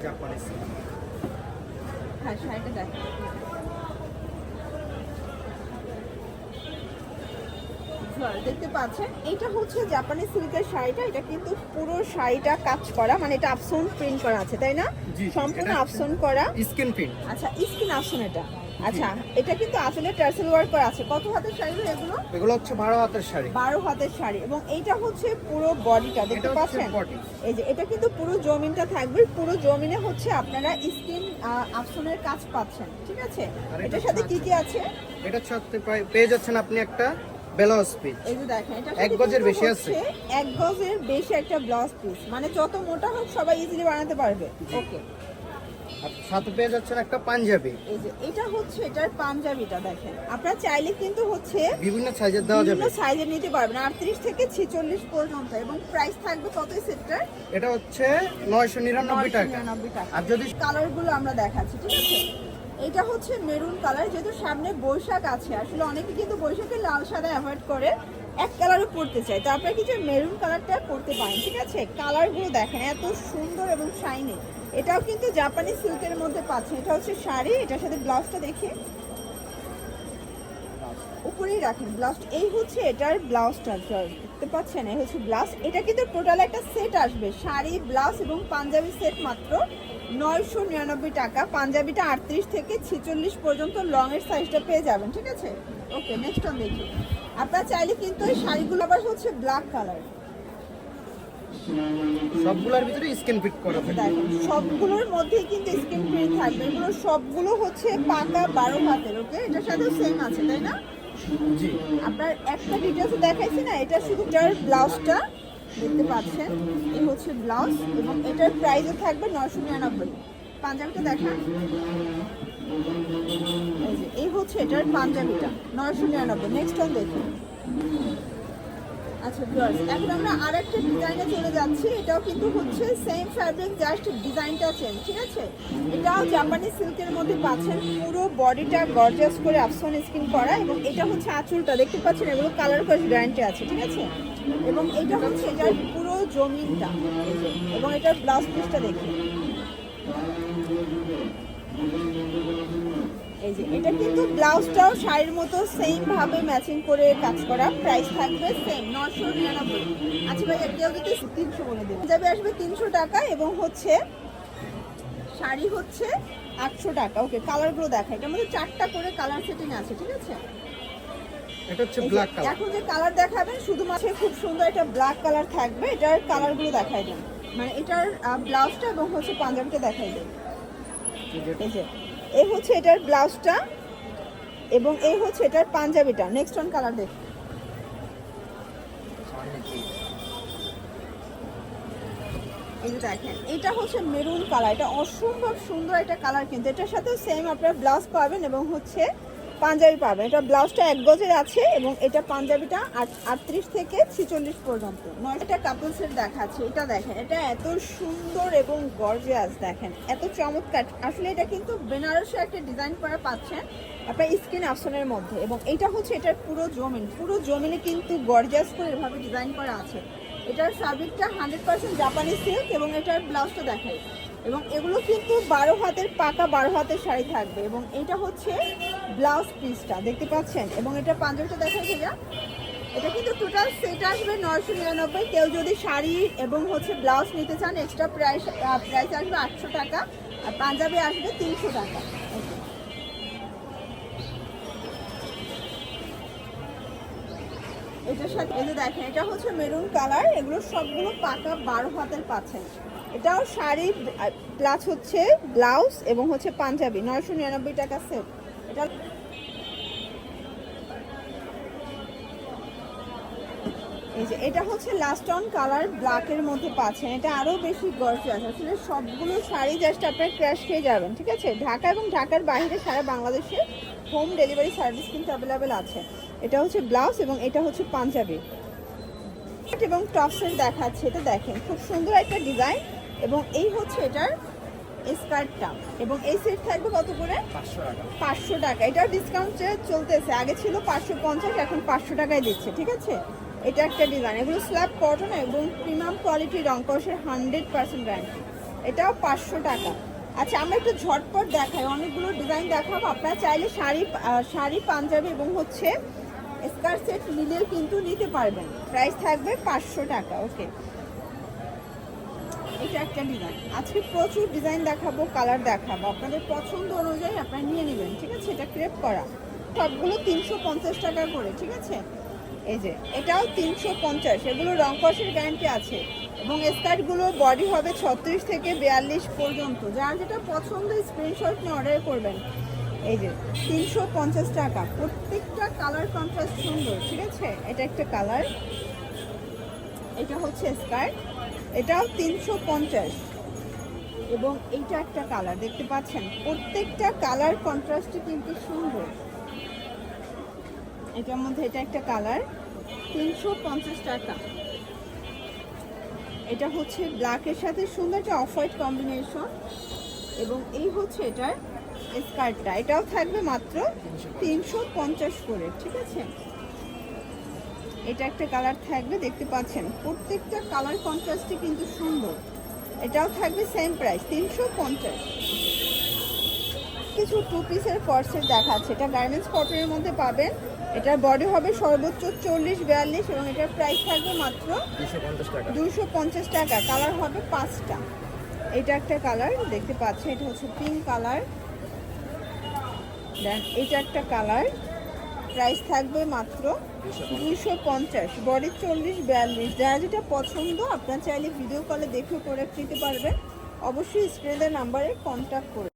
Japanese হ্যাঁ শাড়িটা দেখ, দেখতে পাচ্ছেন এটা হচ্ছে জাপানি সিল্কের শাড়িটা। এটা কিন্তু পুরো শাড়িটা কাজ করা, মানে এটা আফসন প্রিন্ট করা আছে তাই না? সম্পূর্ণ আফসন করা স্কিন প্রিন্ট। আচ্ছা স্কিন আফসন এটা। আচ্ছা এটা কিন্তু আসলে টার্সেল ওয়ার্ক করা আছে। কত হাতের শাড়ি এগুলো? এগুলো হচ্ছে 12 হাতের শাড়ি। 12 হাতের শাড়ি এবং এইটা হচ্ছে পুরো বডিটা দেখতে পাচ্ছেন। এই যে এটা কিন্তু পুরো জমিনটা থাকবে, পুরো জমিনে হচ্ছে আপনারা স্কিন আফসনের কাজ পাচ্ছেন, ঠিক আছে? এটার সাথে কি কি আছে? এটার সাথে পেয়ে যাচ্ছেন আপনি একটা ব্লাউজ পিস। এই যে দেখেন এটা 1 গজের বেশি আছে, 1 গজের বেশি একটা ব্লাউজ পিস, মানে যত মোটা হোক সবাই ইজিলি বানাতে পারবে। ওকে, আর সাথে পেয়ে যাচ্ছেন একটা পাঞ্জাবি। এই যে এটা হচ্ছে এটার পাঞ্জাবিটা দেখেন। আপনারা চাইলে কিন্তু হচ্ছে বিভিন্ন সাইজের দেওয়া যাবে, বিভিন্ন সাইজের নিতে পারবেন 38 থেকে 46 পর্যন্ত। এবং প্রাইস থাকবে কত এই সেটটার? এটা হচ্ছে 999 টাকা। আর যদি কালারগুলো আমরা দেখাচ্ছি, ঠিক আছে? এটা হচ্ছে মেরুন কালার, যেহেতু সামনে বৈশাখ আছে, আসলে অনেকে কিন্তু বৈশাখে লাল সাদা অ্যাভয়েড করে, এক কালারও পরতে চায়, তো আপনারা কিছু মেরুন কালারটা পরতে পারেন, ঠিক আছে? কালারগুলো দেখেন এত সুন্দর এবং শাইনি। এটাও কিন্তু জাপানি সিল্কের মধ্যে পাচ্ছেন। এটা হচ্ছে শাড়ি, এটার সাথে ব্লাউজটা দেখি, উপরেই রাখেন ব্লাউজ। এই হচ্ছে এটার ব্লাউজটা, দেখতে পাচ্ছেন এই হচ্ছে ব্লাউজ। এটা কিন্তু টোটাল একটা সেট আসবে, শাড়ি ব্লাউজ এবং পাঞ্জাবি সেট, মাত্র 999 টাকা। পাঞ্জাবিটা 38 থেকে 46 পর্যন্ত লং এর সাইজটা পেয়ে যাবেন, ঠিক আছে? ওকে, নেক্সট অন দেখি। আপনারা চাইলে কিন্তু এই শাড়িগুলো আবার হচ্ছে ব্ল্যাক কালার, সবগুলোর ভিতরে স্কিন ফিট করা থাকে। দেখেন সবগুলোর মধ্যেই কিন্তু স্কিন প্রিন্ট থাকবে। এগুলো সবগুলো হচ্ছে পাকা 12 হাতের। ওকে, এটার সাথেও সেম আছে তাই না? জি, আপনার একটা ডিটেলস দেখাইছি না, এটা শুধু তার ব্লাউজটা দেখতে পাচ্ছেন। এই হচ্ছে ব্লাউজ এবং এটার প্রাইসও থাকবে 999। পাঞ্জাবিটা দেখান, এই হচ্ছে এটার পাঞ্জাবিটা 999। নেক্সট ওয়ান দেখুন। আচ্ছা ভিউয়ার্স, এখন আমরা আরেকটা ডিজাইনে চলে যাচ্ছি। এটাও কিন্তু হচ্ছে সেম ফ্যাব্রিক, জাস্ট ডিজাইনটা চেঞ্জ, ঠিক আছে? এটাও জাপানি সিল্কের মধ্যে পাচ্ছেন, পুরো বডিটা গর্জিয়াস করে আফসন স্কিন করা। এবং এটা হচ্ছে আঁচলটা দেখতে পাচ্ছেন, এগুলো কালার কস গ্যারান্টি আছে, ঠিক আছে? এবং এটা হচ্ছে এটার পুরো জমিনটা, এবং এটার ব্লাউজ পিসটা দেখুন। এই যে এটা কিন্তু ব্লাউজটাও শাড়ির মতো সেম ভাবে ম্যাচিং করে কাজ করা। প্রাইস থাকবে সেম 999। আচ্ছা ভাই, কেউ যদি 300 বলে দেবে, যাবে আসবে 300 টাকা এবং হচ্ছে শাড়ি হচ্ছে 800 টাকা। ওকে, কালারগুলো দেখা, এটার মধ্যে 4টা করে কালার সেটিং আছে, ঠিক আছে? এটা হচ্ছে ব্ল্যাক কালার। এখন যে কালার দেখাবেন শুধুমাত্র খুব সুন্দর একটা ব্ল্যাক কালার থাকবে। এটার কালারগুলো দেখাই দেন, মানে এটার ব্লাউজটা এবং হচ্ছে পাঞ্জাবিটা দেখাই দেন। এই যে এই হচ্ছে এটার ব্লাউজটা এবং এই হচ্ছে এটার পাঞ্জাবিটা। নেক্সট ওয়ান কালার দেখ, এই যে দেখেন এটা হচ্ছে মেরুন কালার। এটা অসম্ভব সুন্দর একটা কালার, কিন্তু এটার সাথে সেম আপনারা ব্লাউজ পাবেন এবং হচ্ছে পাঞ্জাবি পাবেন। এটা ব্লাউজটা 1 গজের আছে এবং এটা পাঞ্জাবিটা 38 থেকে 46 পর্যন্ত। 9টা কাপলসের দেখাচ্ছে। এটা দেখেন, এটা এত সুন্দর এবং গর্জিয়াস, দেখেন এত চমৎকার। আসলে এটা কিন্তু বেনারসে একটা ডিজাইন করা পাচ্ছেন আপনার স্কিন আফসনের মধ্যে। এবং এটা হচ্ছে এটার পুরো জমিন, পুরো জমিনে কিন্তু গর্জিয়াস করে এভাবে ডিজাইন করা আছে। এটার ফ্যাব্রিকটা 100% জাপানি সিল্ক এবং এটার ব্লাউজটা দেখাই। এবং এগুলো কিন্তু 12 হাতের পাকা 12 হাতের শাড়ি থাকবে। এবং এটা হচ্ছে ব্লাউজ পিসটা দেখতে পাচ্ছেন এবং এটা পাঞ্জাবিটা দেখাই ভাইয়া। এটা কিন্তু টোটাল সেট আসবে 999। কেউ যদি শাড়ি এবং হচ্ছে ব্লাউজ নিতে চান এক্সট্রা প্রাইস আসবে 800 টাকা, আর পাঞ্জাবি আসবে 300 টাকা। এটার সাথে এই যে দেখেন, এটা হচ্ছে মেরুন কালার। এগুলো সবগুলো পাকা 12 হাতের পাচ্ছেন। এটাও শাড়ি প্লাস হচ্ছে ব্লাউজ এবং হচ্ছে পাঞ্জাবি, 999 টাকা সেট। এটা এই যে এটা হচ্ছে লাস্ট অন কালার ব্ল্যাকের মধ্যে পাচ্ছেন। এটা আরো বেশি গর্জিয়াস। আসলে সবগুলো শাড়ি জাস্ট আপনার ক্র্যাশ খেয়ে যাবেন, ঠিক আছে? ঢাকা এবং ঢাকার বাইরে সারা বাংলাদেশে হোম ডেলিভারি সার্ভিস কিন্তু অ্যাভেলেবেল আছে। এটা হচ্ছে ব্লাউজ এবং এটা হচ্ছে পাঞ্জাবি এবং টপসের দেখাচ্ছে। এটা দেখেন খুব সুন্দর একটা ডিজাইন এবং এই হচ্ছে এটার স্কার্টটা। এবং এই সেট থাকবে কত করে? 500 টাকা। এটার ডিসকাউন্ট চলতেছে, আগে ছিল 550, এখন 500 টাকায় দিচ্ছে, ঠিক আছে? এটা একটা ডিজাইন। এগুলো স্ল্যাব কটন এবং প্রিমিয়াম কোয়ালিটি, রংকশের 100% গ্যারান্টি। এটাও 500 টাকা। আচ্ছা আমরা একটু ঝটপট দেখাই, অনেকগুলো ডিজাইন দেখাবো। আপনারা চাইলে শাড়ি পাঞ্জাবি এবং হচ্ছে স্কার্ট সেট মিলিয়ে কিন্তু নিতে পারবেন। প্রাইস থাকবে 500 টাকা। ওকে, এটা একটা ডিজাইন। আজকে প্রচুর ডিজাইন দেখাবো, কালার দেখাবো, আপনাদের পছন্দ অনুযায়ী আপনারা নিয়ে নেবেন, ঠিক আছে। এটা ক্রেপ করা, সবগুলো 350 টাকা করে, ঠিক আছে। এই যে এটাও 350, এগুলো রং কষের গ্যারান্টি আছে এবং স্কার্টগুলো বডি হবে 36 থেকে 42 পর্যন্ত। যার যেটা পছন্দ স্ক্রিনশট নিয়ে অর্ডার করবেন। এই যে 350 টাকা, প্রত্যেকটা কালার কন্ট্রাস্ট সুন্দর, ঠিক আছে। এটা একটা কালার, এটা হচ্ছে স্কার্ট, এটাও 350 এবং এইটা একটা কালার দেখতে পাচ্ছেন, প্রত্যেকটা কালার কন্ট্রাস্টে কিন্তু সুন্দর। এটার মধ্যে এটা একটা কালার, 350 টাকা। এটা হচ্ছে ব্ল্যাকের সাথে সুন্দর একটা অফ হোয়াইট কম্বিনেশন এবং এই হচ্ছে এটার স্কার্টটা, এটাও থাকবে মাত্র 350 করে, ঠিক আছে। এটা একটা কালার থাকবে, দেখতে পাচ্ছেন প্রত্যেকটা কালার কন্ট্রাস্টে কিন্তু সুন্দর। এটাও থাকবে সেম প্রাইস 350। কিছু টু পিসের কর্সেট দেখাচ্ছে, এটা গার্মেন্টস কটনের মধ্যে পাবেন। এটার বডি হবে সর্বোচ্চ 40-42 এবং এটার প্রাইস থাকবে মাত্র 250 টাকা। কালার হবে 5টা। এটা একটা কালার দেখতে পাচ্ছেন, এটা হচ্ছে পিঙ্ক কালার। দেন এটা একটা কালার, প্রাইস থাকবে মাত্র 250, বডি 40-42। যারা যেটা পছন্দ আপনারা চাইলে ভিডিও কলে দেখে করে নিতে পারবেন। অবশ্যই স্ক্রিনের নাম্বারে কন্ট্যাক্ট করুন।